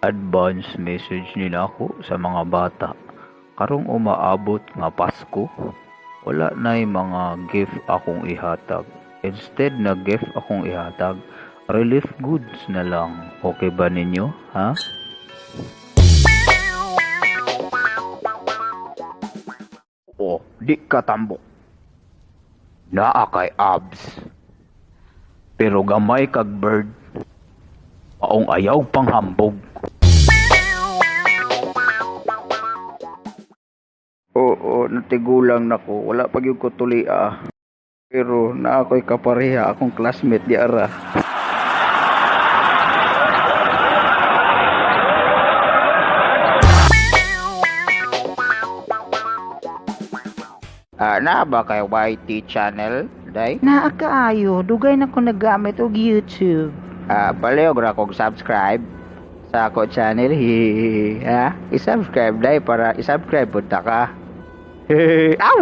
advance message nila ako sa mga bata. Karong umaabot nga Pasko, wala na'y mga gift akong ihatag. Instead na gift akong ihatag, relief goods na lang. Okay ba ninyo, ha? Oh, di ka tambok. Naa kay abs. Pero gamay kag bird. Maong ayaw pang hambog. Oo, natigulang nako. Wala pa gyud ko tulia. Pero na ako'y kapareha akong classmate di ara. Na ba kay YT channel, day? Naa kaayo, dugay na ko nagamit og YouTube. Palihog ra kog subscribe sa ako channel. Ha? I-subscribe day para i-subscribe pud ta ka. Aw!